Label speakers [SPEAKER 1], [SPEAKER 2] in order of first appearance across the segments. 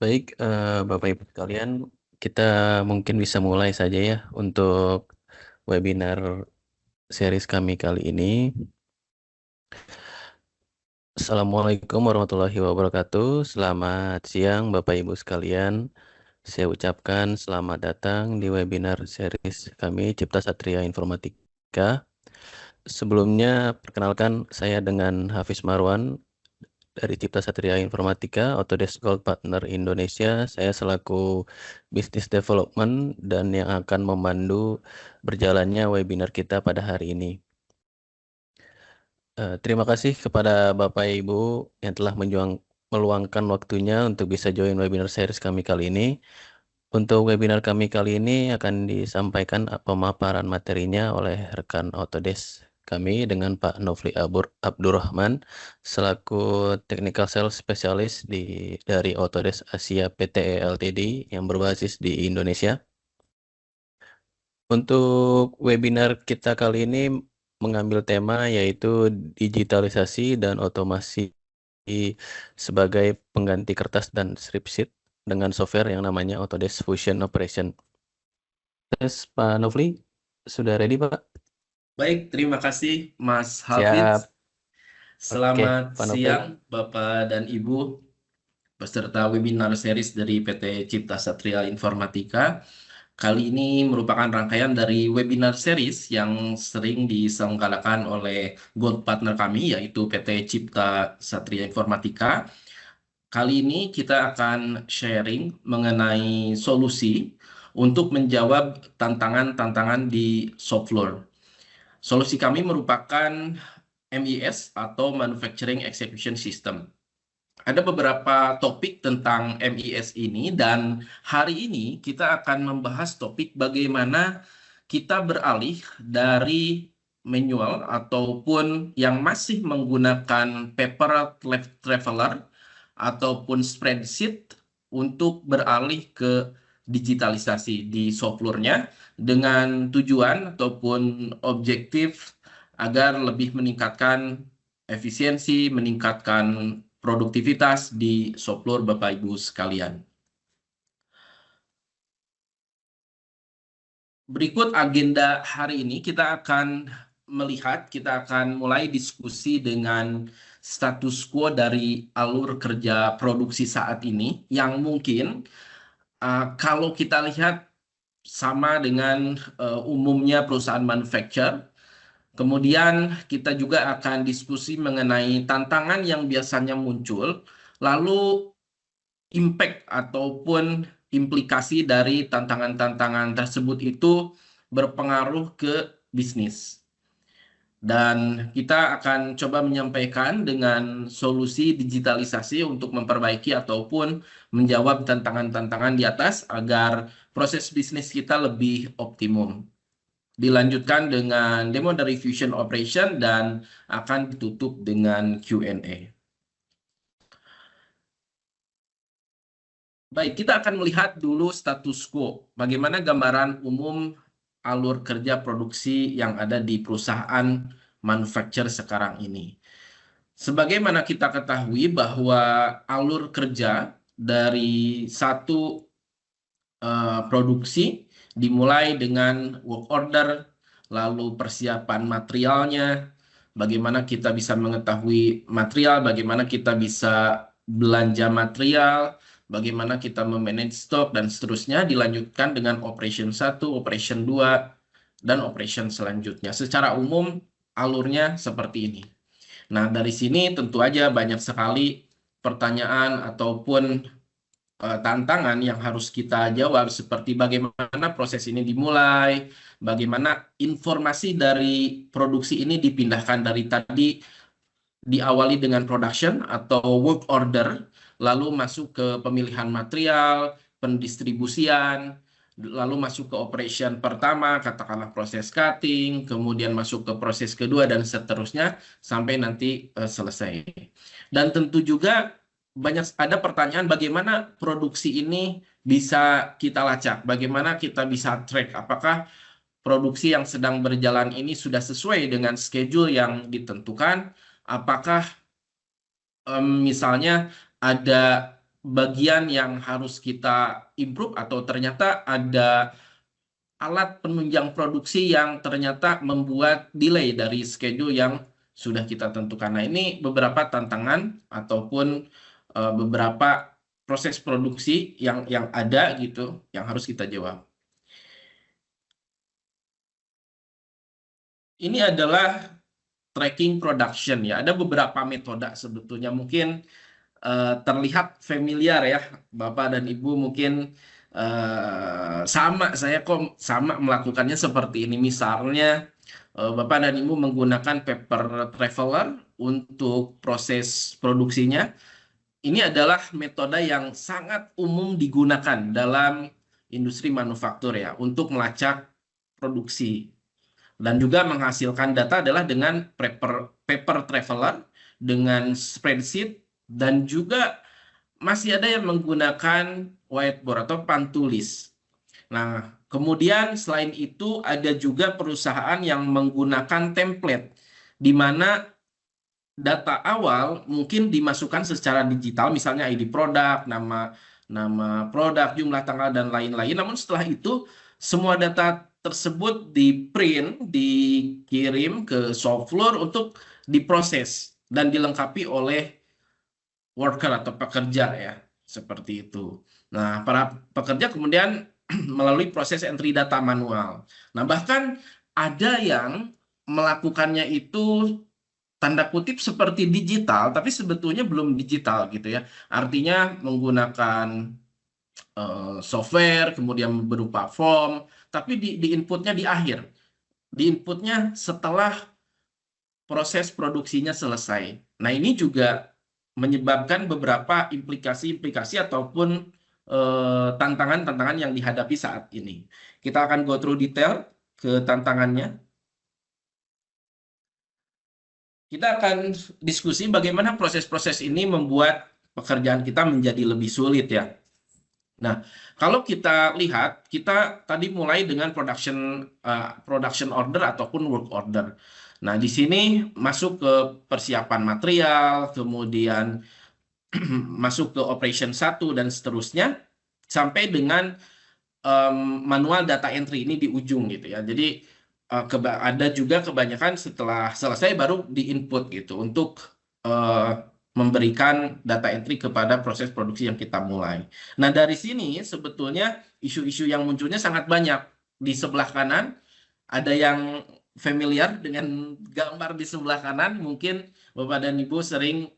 [SPEAKER 1] Baik, Bapak Ibu sekalian, kita mungkin bisa mulai saja ya untuk webinar series kami kali ini. Assalamualaikum warahmatullahi wabarakatuh. Selamat siang Bapak Ibu sekalian. Saya ucapkan selamat datang di webinar series kami Cipta Satria Informatika. Sebelumnya, perkenalkan saya dengan Hafiz Marwan dari Cipta Satria Informatika, Autodesk Gold Partner Indonesia. Saya selaku Business Development dan yang akan memandu berjalannya webinar kita pada hari ini. Terima kasih kepada Bapak Ibu yang telah meluangkan waktunya untuk bisa join webinar series kami kali ini. Untuk webinar kami kali ini akan disampaikan pemaparan materinya oleh rekan Autodesk kami dengan Pak Nofli Abdurrahman selaku Technical Sales Specialist dari Autodesk Asia PT Ltd yang berbasis di Indonesia. Untuk webinar kita kali ini mengambil tema yaitu digitalisasi dan otomasi sebagai pengganti kertas dan spreadsheet dengan software yang namanya Autodesk Fusion Operation. Tes Pak Nofli, sudah ready Pak?
[SPEAKER 2] Baik, terima kasih Mas
[SPEAKER 1] Siap.
[SPEAKER 2] Hafiz.
[SPEAKER 1] Oke,
[SPEAKER 2] Selamat
[SPEAKER 1] Pak Nofli.
[SPEAKER 2] siang Bapak dan Ibu peserta webinar series dari PT Cipta Satria Informatika. Kali ini merupakan rangkaian dari webinar series yang sering diselenggarakan oleh Gold Partner kami yaitu PT Cipta Satria Informatika. Kali ini kita akan sharing mengenai solusi untuk menjawab tantangan-tantangan di shop floor. Solusi kami merupakan MES atau Manufacturing Execution System. Ada beberapa topik tentang MES ini dan hari ini kita akan membahas topik bagaimana kita beralih dari manual ataupun yang masih menggunakan paper traveler ataupun spreadsheet untuk beralih ke digitalisasi di software-nya dengan tujuan ataupun objektif agar lebih meningkatkan efisiensi, meningkatkan produktivitas di software Bapak Ibu sekalian. Berikut agenda hari ini kita akan kita akan mulai diskusi dengan status quo dari alur kerja produksi saat ini yang mungkin kalau kita lihat sama dengan umumnya perusahaan manufacturer. Kemudian kita juga akan diskusi mengenai tantangan yang biasanya muncul, lalu impact ataupun implikasi dari tantangan-tantangan tersebut itu berpengaruh ke bisnis. Dan kita akan coba menyampaikan dengan solusi digitalisasi untuk memperbaiki ataupun menjawab tantangan-tantangan di atas agar proses bisnis kita lebih optimum. Dilanjutkan dengan demo dari Fusion Operation dan akan ditutup dengan Q&A. Baik, kita akan melihat dulu status quo. Bagaimana gambaran umum alur kerja produksi yang ada di perusahaan manufacturer sekarang ini. Sebagaimana kita ketahui bahwa alur kerja dari satu produksi dimulai dengan work order, lalu persiapan materialnya, bagaimana kita bisa mengetahui material, bagaimana kita bisa belanja material, bagaimana kita memanage stok, dan seterusnya, dilanjutkan dengan operation 1, operation 2, dan operation selanjutnya. Secara umum, alurnya seperti ini. Nah, dari sini tentu aja banyak sekali pertanyaan ataupun tantangan yang harus kita jawab seperti bagaimana proses ini dimulai, bagaimana informasi dari produksi ini dipindahkan dari tadi diawali dengan production atau work order, lalu masuk ke pemilihan material, pendistribusian, lalu masuk ke operation pertama, katakanlah proses cutting, kemudian masuk ke proses kedua, dan seterusnya sampai nanti selesai. Dan tentu juga ada pertanyaan bagaimana produksi ini bisa kita lacak, bagaimana kita bisa track, apakah produksi yang sedang berjalan ini sudah sesuai dengan schedule yang ditentukan, apakah misalnya ada bagian yang harus kita improve atau ternyata ada alat penunjang produksi yang ternyata membuat delay dari schedule yang sudah kita tentukan. Nah, ini beberapa tantangan ataupun beberapa proses produksi yang ada gitu, yang harus kita jawab. Ini adalah tracking production ya. Ada beberapa metode sebetulnya mungkin terlihat familiar ya, Bapak dan Ibu mungkin saya kok sama melakukannya seperti ini. Misalnya Bapak dan Ibu menggunakan paper traveler untuk proses produksinya. Ini adalah metode yang sangat umum digunakan dalam industri manufaktur ya untuk melacak produksi dan juga menghasilkan data adalah dengan paper traveler, dengan spreadsheet, dan juga masih ada yang menggunakan whiteboard atau papan tulis. Nah, kemudian selain itu ada juga perusahaan yang menggunakan template, di mana data awal mungkin dimasukkan secara digital, misalnya ID produk, nama produk, jumlah tanggal, dan lain-lain. Namun setelah itu, semua data tersebut di-print, dikirim ke shop floor untuk diproses dan dilengkapi oleh worker atau pekerja ya, seperti itu. Nah, para pekerja kemudian melalui proses entry data manual. Nah, bahkan ada yang melakukannya itu tanda kutip seperti digital, tapi sebetulnya belum digital gitu ya. Artinya menggunakan software, kemudian berupa form, tapi di inputnya di akhir. Di inputnya setelah proses produksinya selesai. Nah, ini juga menyebabkan beberapa implikasi-implikasi ataupun tantangan-tantangan yang dihadapi saat ini. Kita akan go through detail ke tantangannya. Kita akan diskusi bagaimana proses-proses ini membuat pekerjaan kita menjadi lebih sulit ya. Nah, kalau kita lihat, kita tadi mulai dengan production order ataupun work order. Nah, di sini masuk ke persiapan material, kemudian masuk ke operation 1 dan seterusnya, sampai dengan manual data entry ini di ujung gitu ya. Jadi ada juga kebanyakan setelah selesai baru di-input gitu untuk memberikan data entry kepada proses produksi yang kita mulai. Nah, dari sini sebetulnya isu-isu yang munculnya sangat banyak. Di sebelah kanan ada yang familiar dengan gambar di sebelah kanan, mungkin Bapak dan Ibu sering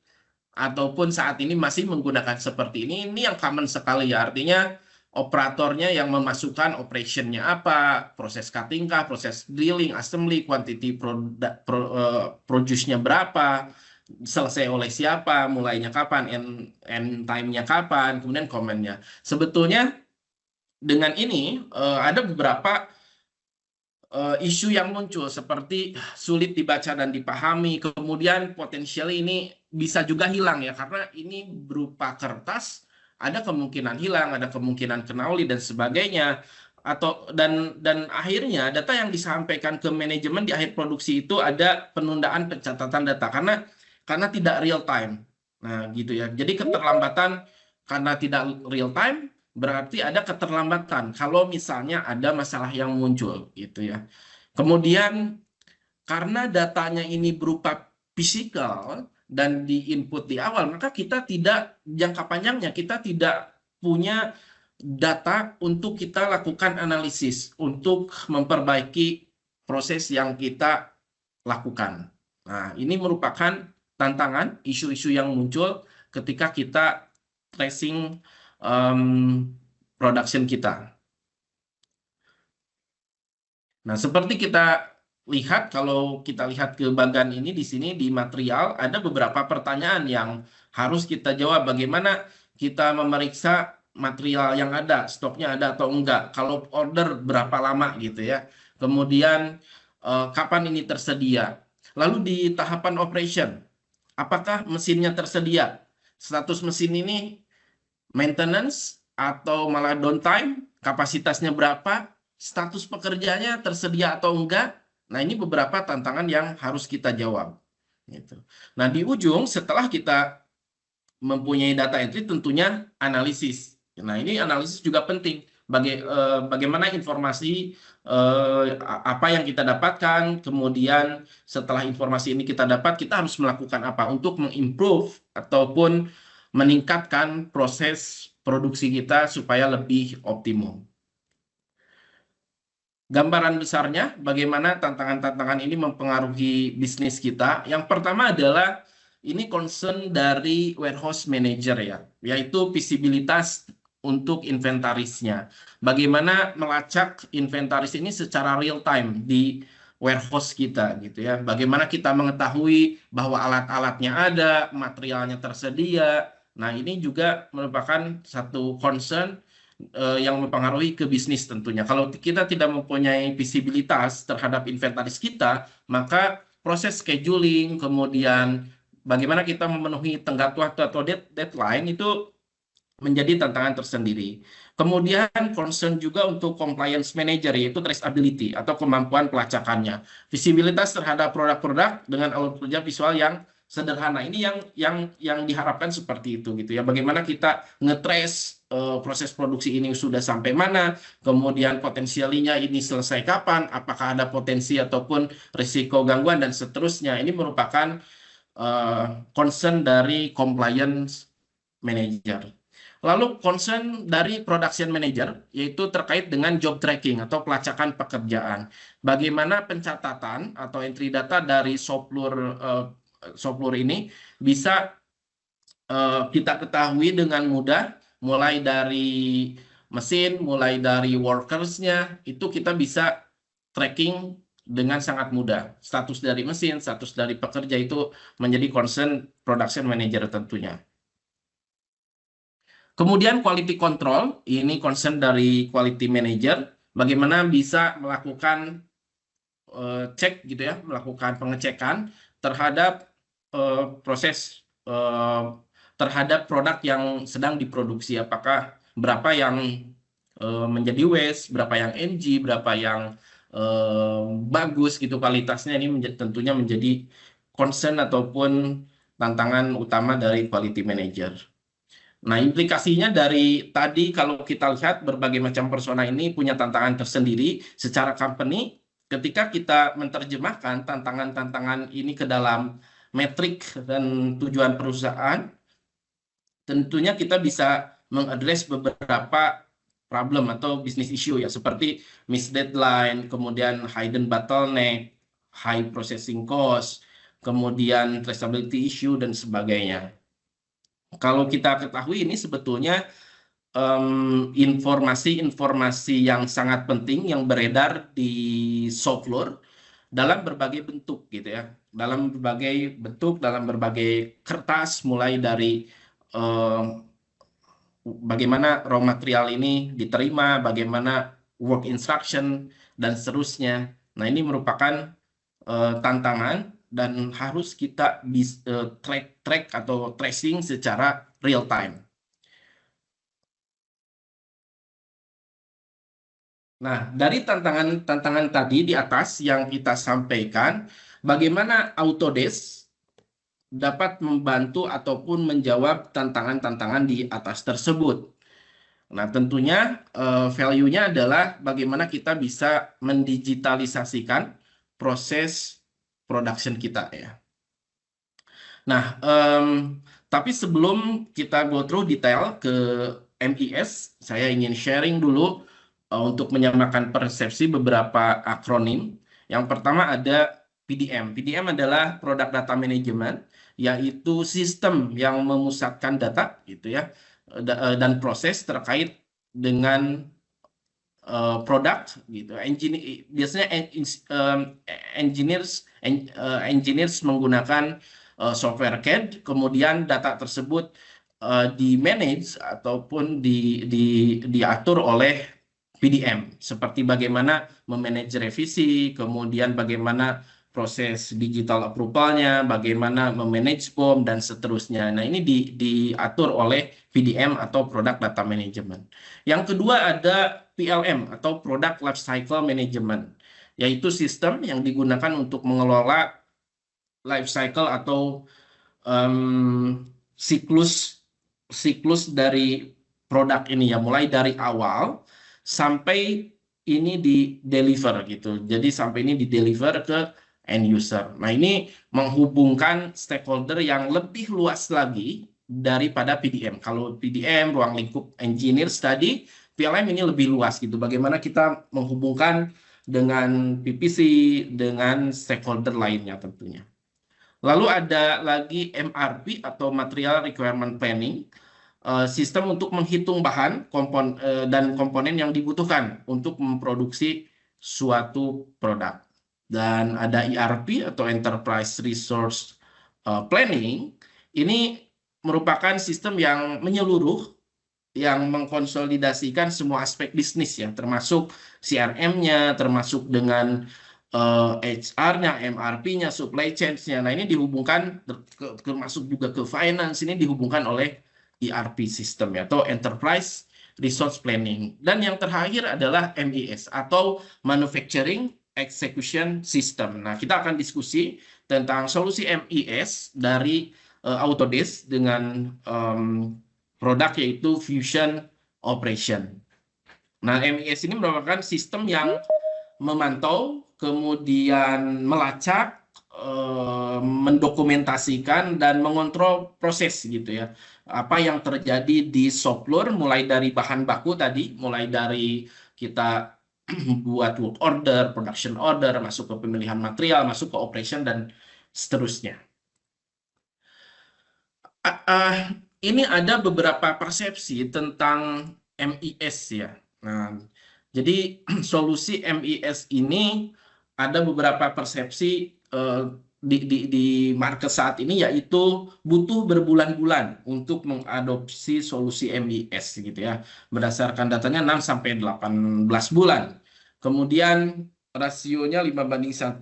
[SPEAKER 2] ataupun saat ini masih menggunakan seperti ini. Ini yang common sekali ya, artinya operatornya yang memasukkan operationnya apa, proses cutting kah, proses drilling, assembly, quantity produce-nya berapa, selesai oleh siapa, mulainya kapan, end time-nya kapan, kemudian comment-nya. Sebetulnya dengan ini ada beberapa isu yang muncul seperti sulit dibaca dan dipahami, kemudian potensial ini bisa juga hilang ya, karena ini berupa kertas, ada kemungkinan hilang, ada kemungkinan kena oli dan sebagainya, dan akhirnya data yang disampaikan ke manajemen di akhir produksi itu ada penundaan pencatatan data karena tidak real time. Nah, gitu ya. Jadi keterlambatan karena tidak real time berarti ada keterlambatan kalau misalnya ada masalah yang muncul gitu ya. Kemudian karena datanya ini berupa fisikal dan di-input di awal, maka kita tidak, jangka panjangnya kita tidak punya data untuk kita lakukan analisis, untuk memperbaiki proses yang kita lakukan. Nah, ini merupakan tantangan, isu-isu yang muncul ketika kita tracing production kita. Nah, seperti kita lihat, kalau kita lihat ke bagian ini di sini di material, ada beberapa pertanyaan yang harus kita jawab. Bagaimana kita memeriksa material yang ada, stoknya ada atau enggak, kalau order berapa lama gitu ya. Kemudian kapan ini tersedia. Lalu di tahapan operation, apakah mesinnya tersedia? Status mesin ini maintenance atau malah downtime, kapasitasnya berapa, status pekerjaannya tersedia atau enggak. Nah, ini beberapa tantangan yang harus kita jawab. Gitu. Nah, di ujung setelah kita mempunyai data entry tentunya analisis. Nah, ini analisis juga penting. Bagaimana informasi apa yang kita dapatkan, kemudian setelah informasi ini kita dapat, kita harus melakukan apa untuk mengimprove ataupun meningkatkan proses produksi kita supaya lebih optimum. Gambaran besarnya, bagaimana tantangan-tantangan ini mempengaruhi bisnis kita. Yang pertama adalah ini concern dari warehouse manager ya, yaitu visibilitas untuk inventarisnya. Bagaimana melacak inventaris ini secara real time di warehouse kita gitu ya. Bagaimana kita mengetahui bahwa alat-alatnya ada, materialnya tersedia. Nah, ini juga merupakan satu concern yang mempengaruhi ke bisnis tentunya. Kalau kita tidak mempunyai visibilitas terhadap inventaris kita, maka proses scheduling, kemudian bagaimana kita memenuhi tenggat waktu atau deadline itu menjadi tantangan tersendiri. Kemudian concern juga untuk compliance manager, yaitu traceability atau kemampuan pelacakannya. Visibilitas terhadap produk-produk dengan alat kerja visual yang sederhana. Ini yang diharapkan seperti itu gitu ya. Bagaimana kita nge-trace proses produksi ini sudah sampai mana, kemudian potensialnya ini selesai kapan, apakah ada potensi ataupun risiko gangguan dan seterusnya. Ini merupakan concern dari compliance manager. Lalu concern dari production manager, yaitu terkait dengan job tracking atau pelacakan pekerjaan. Bagaimana pencatatan atau entry data dari shop floor ini bisa kita ketahui dengan mudah, mulai dari mesin, mulai dari workers-nya, itu kita bisa tracking dengan sangat mudah. Status dari mesin, status dari pekerja itu menjadi concern production manager tentunya. Kemudian quality control, ini concern dari quality manager, bagaimana bisa melakukan cek gitu ya, melakukan pengecekan terhadap proses terhadap produk yang sedang diproduksi, apakah berapa yang menjadi waste, berapa yang NG, berapa yang bagus gitu kualitasnya. Ini tentunya menjadi concern ataupun tantangan utama dari quality manager. Nah, implikasinya dari tadi kalau kita lihat berbagai macam persona ini punya tantangan tersendiri secara company. Ketika kita menerjemahkan tantangan-tantangan ini ke dalam metrik dan tujuan perusahaan, tentunya kita bisa mengadres beberapa problem atau business issue ya, seperti miss deadline, kemudian hidden bottleneck, high processing cost, kemudian traceability issue dan sebagainya. Kalau kita ketahui ini sebetulnya informasi-informasi yang sangat penting yang beredar di shop floor dalam berbagai bentuk gitu ya, dalam berbagai bentuk, dalam berbagai kertas, mulai dari bagaimana raw material ini diterima, bagaimana work instruction dan seterusnya. Nah, ini merupakan tantangan dan harus kita track atau tracing secara real time. Nah, dari tantangan tadi di atas yang kita sampaikan, bagaimana Autodesk dapat membantu ataupun menjawab tantangan-tantangan di atas tersebut. Nah, tentunya value-nya adalah bagaimana kita bisa mendigitalisasikan proses production kita ya. Nah, tapi sebelum kita go through detail ke MIS, saya ingin sharing dulu untuk menyamakan persepsi beberapa akronim. Yang pertama ada PDM. PDM adalah Product Data Management, yaitu sistem yang memusatkan data gitu ya, dan proses terkait dengan produk gitu. Biasanya engineers menggunakan software CAD, kemudian data tersebut di manage ataupun diatur oleh PDM, seperti bagaimana memanage revisi, kemudian bagaimana proses digital approval-nya, bagaimana memanage BOM dan seterusnya. Nah, ini diatur oleh PDM atau Product Data Management. Yang kedua ada PLM atau Product Lifecycle Management, yaitu sistem yang digunakan untuk mengelola life cycle atau siklus siklus dari produk ini ya, mulai dari awal sampai ini di deliver gitu. Jadi sampai ini di deliver ke end user. Nah, ini menghubungkan stakeholder yang lebih luas lagi daripada PDM. Kalau PDM, ruang lingkup engineer study, PLM ini lebih luas gitu. Bagaimana kita menghubungkan dengan PPC, dengan stakeholder lainnya tentunya. Lalu ada lagi MRP atau Material Requirement Planning, sistem untuk menghitung bahan dan komponen yang dibutuhkan untuk memproduksi suatu produk. Dan ada ERP atau Enterprise Resource Planning, ini merupakan sistem yang menyeluruh, yang mengkonsolidasikan semua aspek bisnis ya, termasuk CRM-nya, termasuk dengan HR-nya, MRP-nya, supply chain-nya. Nah, ini dihubungkan, termasuk juga ke finance, ini dihubungkan oleh ERP system ya, atau Enterprise Resource Planning. Dan yang terakhir adalah MES atau Manufacturing Execution System. Nah, kita akan diskusi tentang solusi MES dari Autodesk dengan produk yaitu Fusion Operation. Nah, MES ini merupakan sistem yang memantau, kemudian melacak, mendokumentasikan dan mengontrol proses gitu ya. Apa yang terjadi di shop floor, mulai dari bahan baku tadi, mulai dari kita buat work order, production order, masuk ke pemilihan material, masuk ke operation dan seterusnya. Ini ada beberapa persepsi tentang MES ya. Nah, jadi solusi MES ini ada beberapa persepsi di market saat ini, yaitu butuh berbulan-bulan untuk mengadopsi solusi MES gitu ya. Berdasarkan datanya 6-18 bulan. Kemudian rasionya 5:1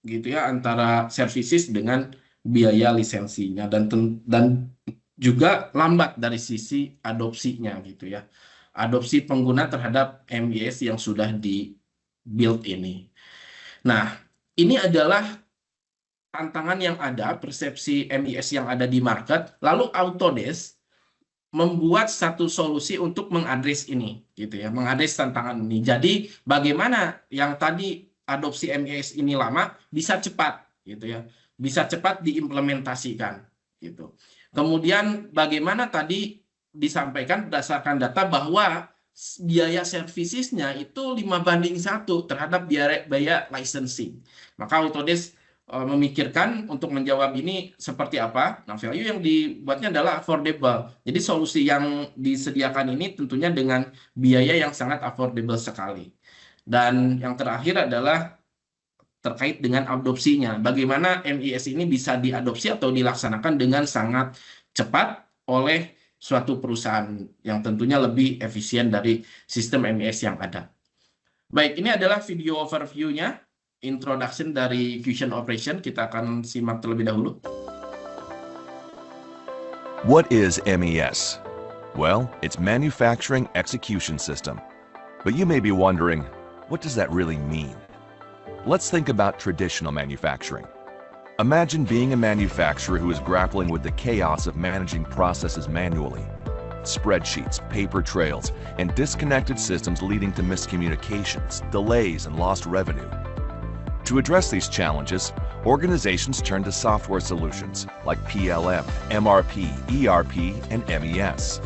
[SPEAKER 2] gitu ya antara services dengan biaya lisensinya, dan juga lambat dari sisi adopsinya gitu ya. Adopsi pengguna terhadap MES yang sudah di build ini. Nah, ini adalah tantangan yang ada, persepsi MES yang ada di market. Lalu Autodesk membuat satu solusi untuk mengadres ini gitu ya, mengadres tantangan ini. Jadi bagaimana yang tadi adopsi MES ini lama bisa cepat gitu ya, bisa cepat diimplementasikan gitu. Kemudian bagaimana tadi disampaikan berdasarkan data bahwa biaya servicesnya itu 5:1 terhadap biaya licensing. Maka Autodesk memikirkan untuk menjawab ini seperti apa. Nah, value yang dibuatnya adalah affordable. Jadi solusi yang disediakan ini tentunya dengan biaya yang sangat affordable sekali. Dan yang terakhir adalah terkait dengan adopsinya. Bagaimana MES ini bisa diadopsi atau dilaksanakan dengan sangat cepat oleh suatu perusahaan yang tentunya lebih efisien dari sistem MES yang ada. Baik, ini adalah video overview-nya. Introduction dari Fusion Operation, kita akan simak terlebih dahulu.
[SPEAKER 3] What is MES? Well, it's Manufacturing Execution System. But you may be wondering, what does that really mean? Let's think about traditional manufacturing. Imagine being a manufacturer who is grappling with the chaos of managing processes manually. Spreadsheets, paper trails, and disconnected systems leading to miscommunications, delays, and lost revenue. To address these challenges, organizations turn to software solutions like PLM, MRP, ERP, and MES.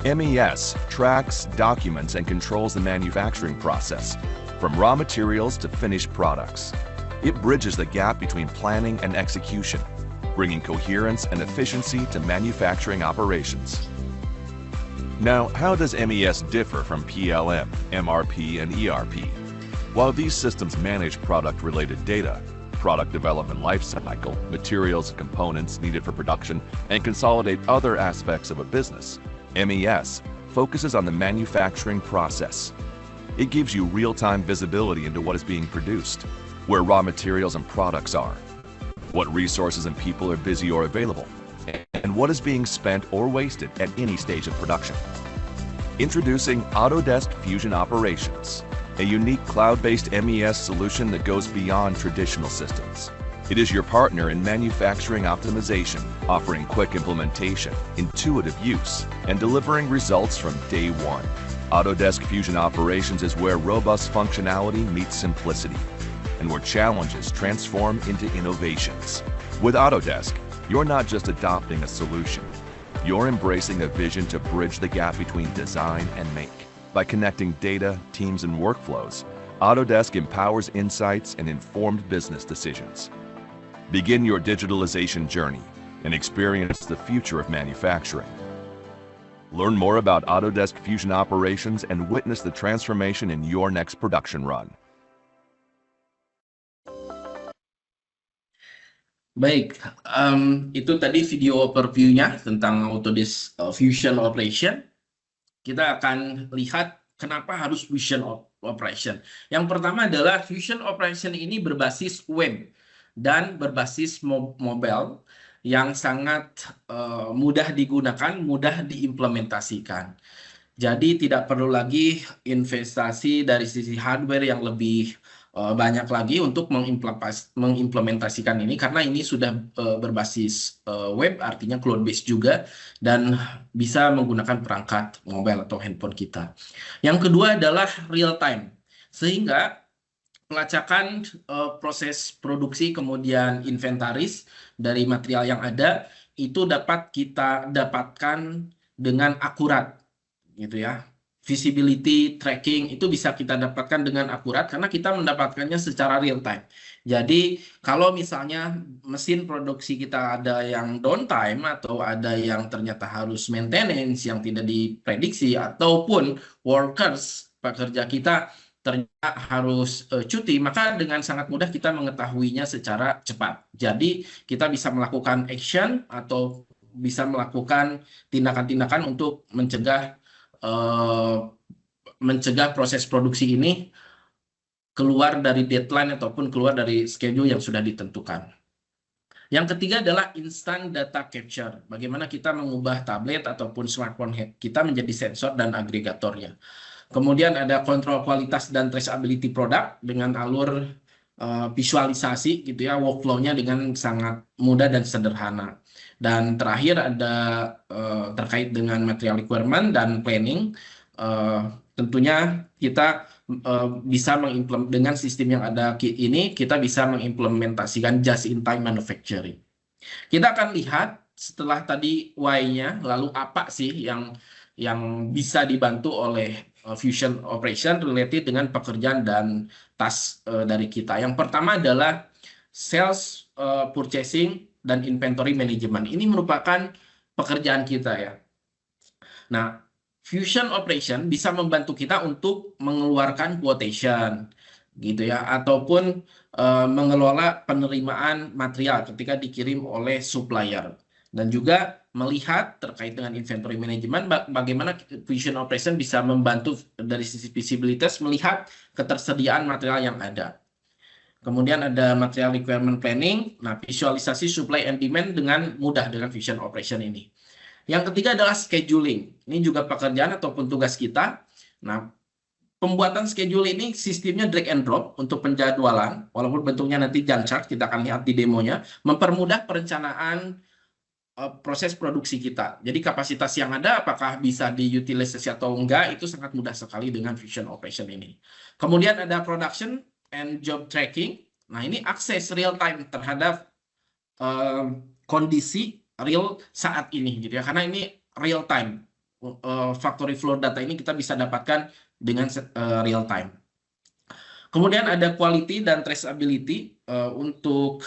[SPEAKER 3] MES tracks, documents, and controls the manufacturing process, from raw materials to finished products. It bridges the gap between planning and execution, bringing coherence and efficiency to manufacturing operations. Now, how does MES differ from PLM, MRP, and ERP? While these systems manage product-related data, product development lifecycle, materials and components needed for production, and consolidate other aspects of a business, MES focuses on the manufacturing process. It gives you real-time visibility into what is being produced, where raw materials and products are, what resources and people are busy or available, and what is being spent or wasted at any stage of production. Introducing Autodesk Fusion Operations, a unique cloud-based MES solution that goes beyond traditional systems. It is your partner in manufacturing optimization, offering quick implementation, intuitive use, and delivering results from day one. Autodesk Fusion Operations is where robust functionality meets simplicity, and where challenges transform into innovations. With Autodesk, you're not just adopting a solution, you're embracing a vision to bridge the gap between design and make. By connecting data, teams, and workflows, Autodesk empowers insights and informed business decisions. Begin your digitalization journey and experience the future of manufacturing. Learn more about Autodesk Fusion Operations and witness the transformation in your next production run.
[SPEAKER 2] Baik, itu tadi video overview-nya tentang Autodesk Fusion Operation. Kita akan lihat kenapa harus Fusion Operation. Yang pertama adalah Fusion Operation ini berbasis web dan berbasis mobile yang sangat mudah digunakan, mudah diimplementasikan. Jadi tidak perlu lagi investasi dari sisi hardware yang lebih banyak lagi untuk mengimplementasikan ini, karena ini sudah berbasis web, artinya cloud based juga, dan bisa menggunakan perangkat mobile atau handphone kita. Yang kedua adalah real time, sehingga pelacakan proses produksi kemudian inventaris dari material yang ada itu dapat kita dapatkan dengan akurat, gitu ya. Visibility, tracking itu bisa kita dapatkan dengan akurat karena kita mendapatkannya secara real time. Jadi kalau misalnya mesin produksi kita ada yang downtime atau ada yang ternyata harus maintenance yang tidak diprediksi, ataupun workers, pekerja kita ternyata harus cuti, maka dengan sangat mudah kita mengetahuinya secara cepat. Jadi kita bisa melakukan action atau bisa melakukan tindakan-tindakan untuk mencegah proses produksi ini keluar dari deadline ataupun keluar dari schedule yang sudah ditentukan. Yang ketiga adalah instant data capture. Bagaimana kita mengubah tablet ataupun smartphone kita menjadi sensor dan agregatornya. Kemudian ada kontrol kualitas dan traceability produk dengan alur visualisasi gitu ya, workflow-nya dengan sangat mudah dan sederhana. Dan terakhir ada terkait dengan material requirement dan planning. Tentunya kita bisa dengan sistem yang ada ini, kita bisa mengimplementasikan just-in-time manufacturing. Kita akan lihat setelah tadi why-nya, lalu apa sih yang bisa dibantu oleh Fusion Operation related dengan pekerjaan dan task dari kita. Yang pertama adalah sales, purchasing, dan inventory management. Ini merupakan pekerjaan kita ya. Nah, Fusion Operation bisa membantu kita untuk mengeluarkan quotation gitu ya, ataupun mengelola penerimaan material ketika dikirim oleh supplier, dan juga melihat terkait dengan inventory management bagaimana Fusion Operation bisa membantu dari sisi visibilitas melihat ketersediaan material yang ada. Kemudian ada material requirement planning, nah visualisasi supply and demand dengan mudah dengan Fusion Operation ini. Yang ketiga adalah scheduling. Ini juga pekerjaan ataupun tugas kita. Nah, pembuatan schedule ini sistemnya drag and drop untuk penjadwalan, walaupun bentuknya nanti Gantt chart, kita akan lihat di demonya, mempermudah perencanaan proses produksi kita. Jadi kapasitas yang ada apakah bisa diutilisasi atau enggak, itu sangat mudah sekali dengan Fusion Operation ini. Kemudian ada production and job tracking. Nah, ini akses real time terhadap kondisi real saat ini gitu ya. Karena ini real time. Factory floor data ini kita bisa dapatkan dengan real time. Kemudian ada quality dan traceability. Untuk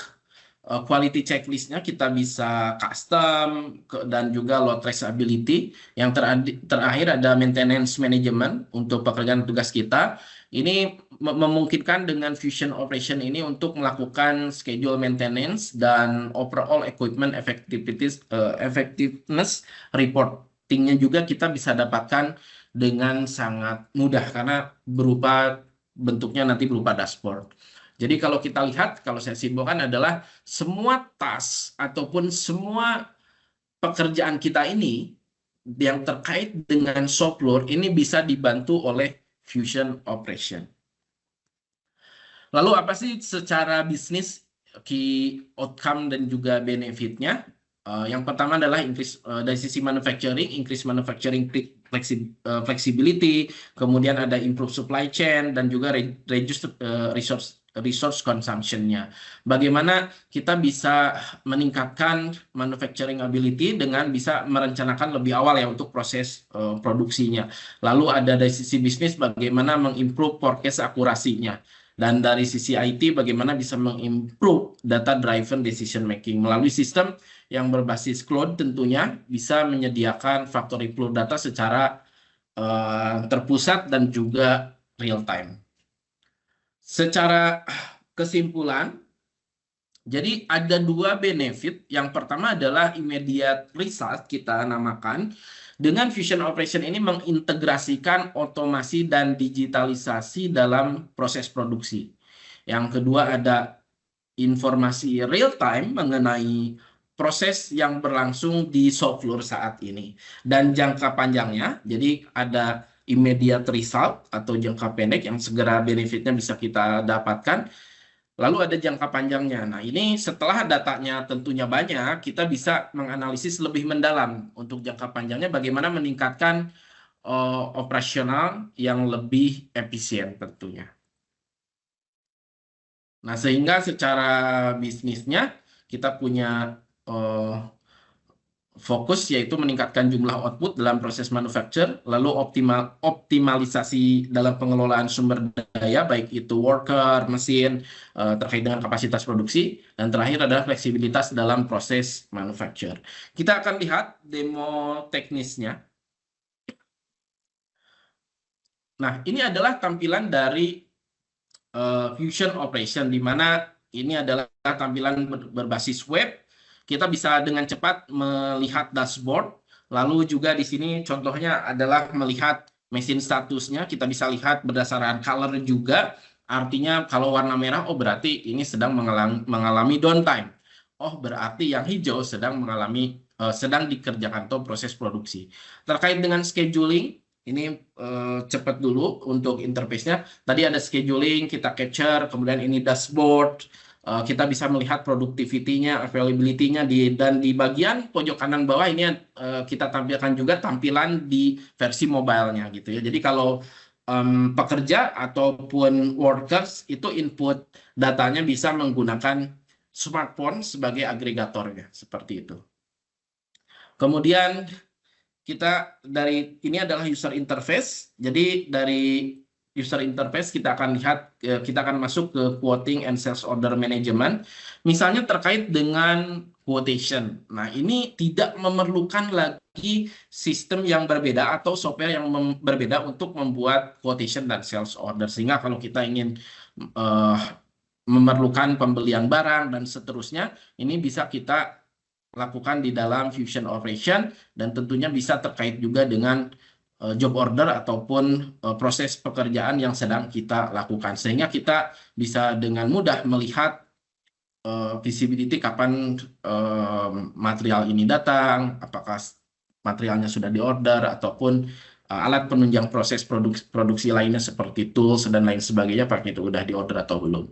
[SPEAKER 2] quality checklist-nya kita bisa custom dan juga load traceability. Yang terakhir ada maintenance management untuk pekerjaan tugas kita. Ini memungkinkan dengan Fusion Operation ini untuk melakukan schedule maintenance dan overall equipment effectiveness reporting-nya juga kita bisa dapatkan dengan sangat mudah karena bentuknya nanti berupa dashboard. Jadi kalau kita lihat, kalau saya simpulkan adalah semua task ataupun semua pekerjaan kita ini yang terkait dengan shop floor ini bisa dibantu oleh Fusion Operation. Lalu apa sih secara bisnis key outcome dan juga benefitnya. Yang pertama adalah dari sisi manufacturing, increase manufacturing flexibility, kemudian ada improve supply chain, dan juga reduce resource consumption-nya. Bagaimana kita bisa meningkatkan manufacturing ability dengan bisa merencanakan lebih awal ya untuk proses produksinya. Lalu ada dari sisi bisnis bagaimana mengimprove forecast akurasinya. Dan dari sisi IT bagaimana bisa mengimprove data driven decision making melalui sistem yang berbasis cloud, tentunya bisa menyediakan factory floor data secara terpusat dan juga real time. Secara kesimpulan, jadi ada dua benefit. Yang pertama adalah immediate result, kita namakan. Dengan Fusion Operation ini mengintegrasikan otomasi dan digitalisasi dalam proses produksi. Yang kedua ada informasi real time mengenai proses yang berlangsung di shop floor saat ini. Dan jangka panjangnya, jadi ada immediate result atau jangka pendek yang segera benefitnya bisa kita dapatkan. Lalu ada jangka panjangnya. Nah, ini setelah datanya tentunya banyak, kita bisa menganalisis lebih mendalam untuk jangka panjangnya bagaimana meningkatkan operasional yang lebih efisien tentunya. Nah, sehingga secara bisnisnya kita punya fokus yaitu meningkatkan jumlah output dalam proses manufacture, lalu optimalisasi dalam pengelolaan sumber daya, baik itu worker, mesin, terkait dengan kapasitas produksi, dan terakhir adalah fleksibilitas dalam proses manufacture. Kita akan lihat demo teknisnya. Nah, ini adalah tampilan dari Fusion Operation, di mana ini adalah tampilan berbasis web. Kita bisa dengan cepat melihat dashboard. Lalu juga di sini contohnya adalah melihat mesin statusnya. Kita bisa lihat berdasarkan color juga. Artinya kalau warna merah, oh berarti ini sedang mengalami downtime. Oh berarti yang hijau sedang dikerjakan atau proses produksi. Terkait dengan scheduling, ini cepat dulu untuk interface-nya. Tadi ada scheduling, kita capture, kemudian ini dashboard. Kita bisa melihat productivity-nya, availability-nya, dan di bagian pojok kanan bawah ini kita tampilkan juga tampilan di versi mobile-nya gitu ya. Jadi kalau pekerja ataupun workers itu input datanya bisa menggunakan smartphone sebagai agregatornya, seperti itu. Kemudian ini adalah user interface. Jadi dari user interface kita akan lihat, kita akan masuk ke quoting and sales order management. Misalnya terkait dengan quotation. Nah, ini tidak memerlukan lagi sistem yang berbeda atau software yang berbeda untuk membuat quotation dan sales order. Sehingga kalau kita ingin memerlukan pembelian barang dan seterusnya, ini bisa kita lakukan di dalam Fusion Operation, dan tentunya bisa terkait juga dengan job order ataupun proses pekerjaan yang sedang kita lakukan, sehingga kita bisa dengan mudah melihat visibility kapan material ini datang, apakah materialnya sudah diorder ataupun alat penunjang proses produksi lainnya seperti tools dan lain sebagainya, apakah itu sudah diorder atau belum.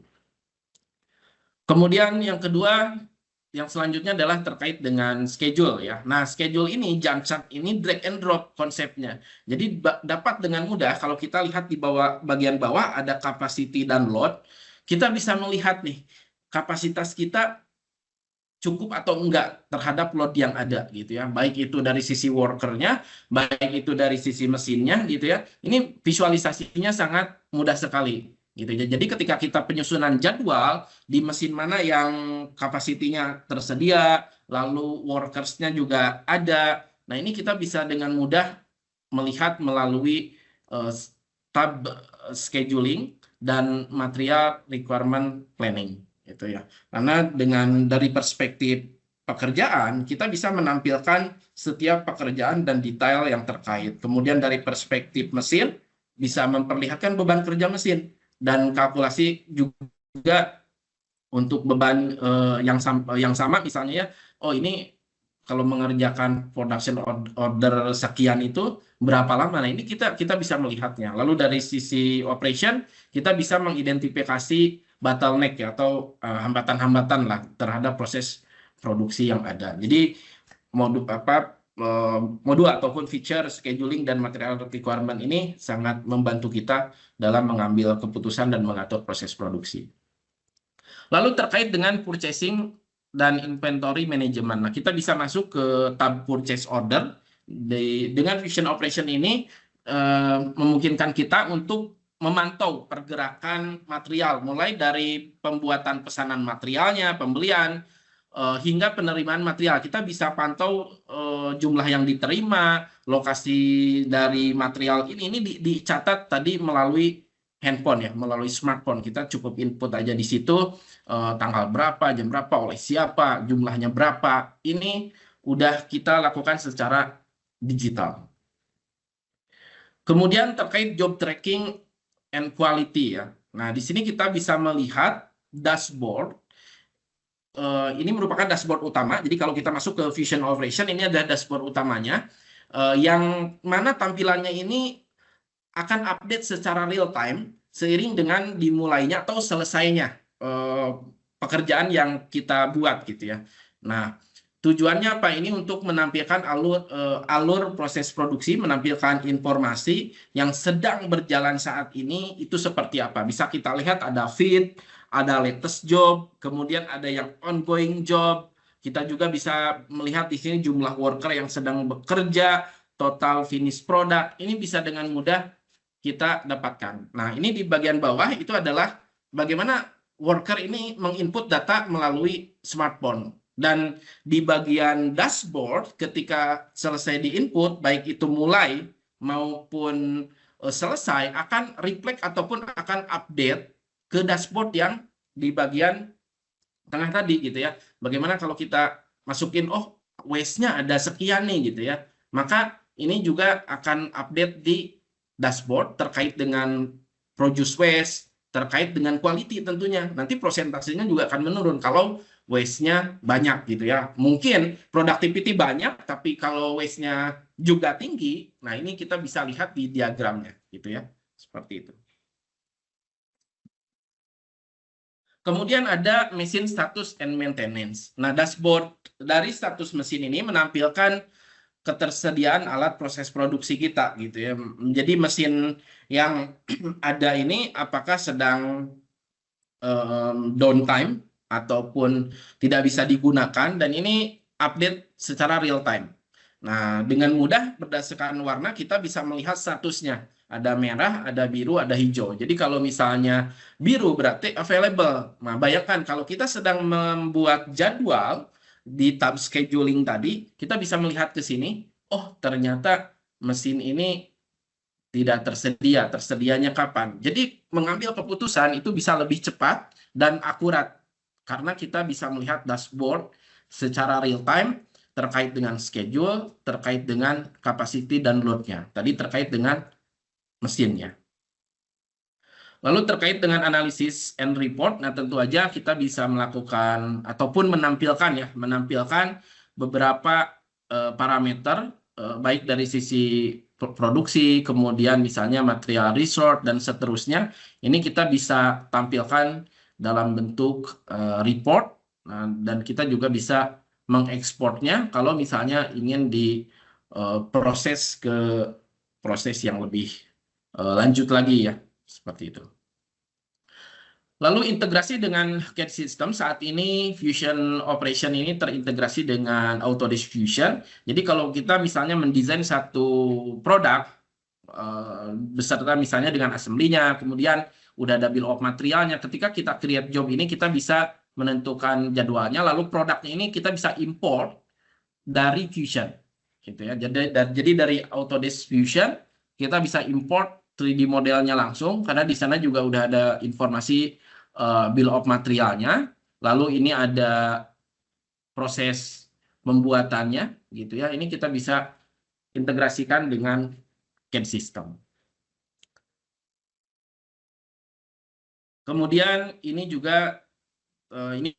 [SPEAKER 2] Kemudian yang kedua, yang selanjutnya adalah terkait dengan schedule ya. Nah, schedule ini, Gantt chart ini drag and drop konsepnya. Jadi dapat dengan mudah kalau kita lihat di bagian bawah ada capacity dan load, kita bisa melihat nih kapasitas kita cukup atau enggak terhadap load yang ada gitu ya. Baik itu dari sisi workernya, baik itu dari sisi mesinnya gitu ya. Ini visualisasinya sangat mudah sekali. Gitu. Jadi ketika kita penyusunan jadwal di mesin mana yang kapasitinya tersedia, lalu workersnya juga ada. Nah, ini kita bisa dengan mudah melihat melalui tab scheduling dan material requirement planning, gitu ya. Karena dari perspektif pekerjaan, kita bisa menampilkan setiap pekerjaan dan detail yang terkait. Kemudian dari perspektif mesin, bisa memperlihatkan beban kerja mesin. Dan kalkulasi juga untuk beban yang sama misalnya ya, oh ini kalau mengerjakan production order sekian itu berapa lama. Nah, ini kita bisa melihatnya. Lalu dari sisi operation kita bisa mengidentifikasi bottleneck ya, atau hambatan-hambatan lah terhadap proses produksi yang ada. Jadi modul ataupun feature scheduling dan material requirement ini sangat membantu kita dalam mengambil keputusan dan mengatur proses produksi. Lalu terkait dengan purchasing dan inventory management. Nah, kita bisa masuk ke tab purchase order. Dengan Fusion Operation ini memungkinkan kita untuk memantau pergerakan material, mulai dari pembuatan pesanan materialnya, pembelian, hingga penerimaan material. Kita bisa pantau jumlah yang diterima, lokasi dari material ini dicatat tadi melalui handphone ya, melalui smartphone. Kita cukup input aja di situ tanggal berapa, jam berapa, oleh siapa, jumlahnya berapa. Ini udah kita lakukan secara digital. Kemudian terkait job tracking and quality ya. Nah, di sini kita bisa melihat dashboard. Ini merupakan dashboard utama. Jadi kalau kita masuk ke Fusion Operation, ini ada dashboard utamanya yang mana tampilannya ini akan update secara real time seiring dengan dimulainya atau selesainya pekerjaan yang kita buat gitu ya. Nah, tujuannya apa? Ini untuk menampilkan alur proses produksi, menampilkan informasi yang sedang berjalan saat ini itu seperti apa. Bisa kita lihat ada feed, ada latest job, kemudian ada yang ongoing job. Kita juga bisa melihat di sini jumlah worker yang sedang bekerja, total finished product. Ini bisa dengan mudah kita dapatkan. Nah, ini di bagian bawah itu adalah bagaimana worker ini menginput data melalui smartphone. Dan di bagian dashboard ketika selesai diinput, baik itu mulai maupun selesai, akan reflect ataupun akan update ke dashboard yang di bagian tengah tadi gitu ya. Bagaimana kalau kita masukin, oh waste-nya ada sekian nih gitu ya. Maka ini juga akan update di dashboard terkait dengan produce waste, terkait dengan quality tentunya. Nanti persentasenya juga akan menurun kalau waste-nya banyak gitu ya. Mungkin productivity banyak, tapi kalau waste-nya juga tinggi, nah ini kita bisa lihat di diagramnya gitu ya. Seperti itu. Kemudian ada mesin status and maintenance. Nah, dashboard dari status mesin ini menampilkan ketersediaan alat proses produksi kita gitu ya. Jadi mesin yang ada ini apakah sedang downtime ataupun tidak bisa digunakan, dan ini update secara real time. Nah, dengan mudah berdasarkan warna kita bisa melihat statusnya. Ada merah, ada biru, ada hijau. Jadi kalau misalnya biru berarti available. Nah, bayangkan kalau kita sedang membuat jadwal di tab scheduling tadi, kita bisa melihat ke sini, oh ternyata mesin ini tidak tersedia, tersedianya kapan. Jadi mengambil keputusan itu bisa lebih cepat dan akurat, karena kita bisa melihat dashboard secara real time terkait dengan schedule, terkait dengan capacity dan load-nya. Tadi terkait dengan mesinnya. Lalu terkait dengan analisis and report, nah tentu aja kita bisa melakukan ataupun menampilkan beberapa parameter baik dari sisi produksi, kemudian misalnya material resource dan seterusnya. Ini kita bisa tampilkan dalam bentuk report, dan kita juga bisa mengekspornya kalau misalnya ingin diproses ke proses yang lebih lanjut lagi ya, seperti itu. Lalu integrasi dengan CAD system, saat ini Fusion Operation ini terintegrasi dengan Autodesk Fusion. Jadi kalau kita misalnya mendesain satu produk beserta misalnya dengan assembly-nya, kemudian udah ada bill of materialnya, ketika kita create job ini kita bisa menentukan jadwalnya, lalu produknya ini kita bisa import dari Fusion gitu ya. Jadi dari Autodesk Fusion kita bisa import 3D modelnya langsung, karena di sana juga udah ada informasi bill of materialnya. Lalu ini ada proses pembuatannya gitu ya. Ini kita bisa integrasikan dengan CAD system. Kemudian ini juga ini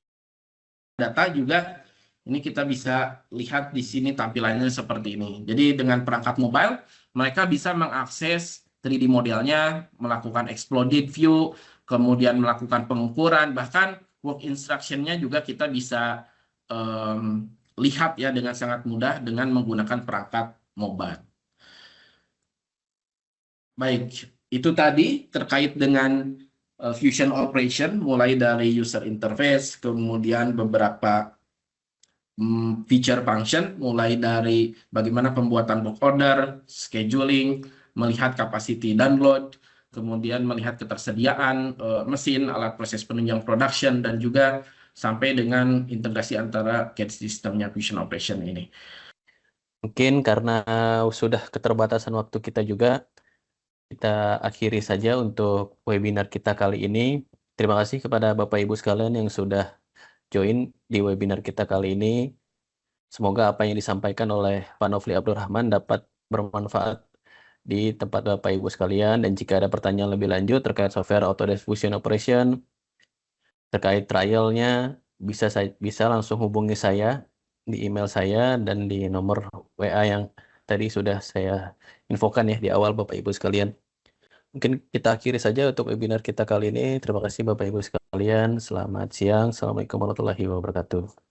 [SPEAKER 2] data juga, ini kita bisa lihat di sini tampilannya seperti ini. Jadi dengan perangkat mobile mereka bisa mengakses 3D modelnya, melakukan exploded view, kemudian melakukan pengukuran, bahkan work instruction-nya juga kita bisa lihat ya dengan sangat mudah dengan menggunakan perangkat mobile. Baik, itu tadi terkait dengan Fusion Operation, mulai dari user interface, kemudian beberapa feature function, mulai dari bagaimana pembuatan book order, scheduling, melihat capacity download, kemudian melihat ketersediaan mesin, alat proses penunjang production, dan juga sampai dengan integrasi antara CAD sistemnya Fusion Operation ini.
[SPEAKER 1] Mungkin karena sudah keterbatasan waktu kita juga, kita akhiri saja untuk webinar kita kali ini. Terima kasih kepada Bapak Ibu sekalian yang sudah join di webinar kita kali ini. Semoga apa yang disampaikan oleh Pak Nofli Abdurrahman dapat bermanfaat di tempat Bapak Ibu sekalian. Dan jika ada pertanyaan lebih lanjut terkait software Autodesk Fusion Operation, terkait trialnya, bisa langsung hubungi saya di email saya dan di nomor WA yang tadi sudah saya infokan ya di awal Bapak Ibu sekalian. Mungkin kita akhiri saja untuk webinar kita kali ini. Terima kasih Bapak Ibu sekalian. Selamat siang. Assalamualaikum warahmatullahi wabarakatuh.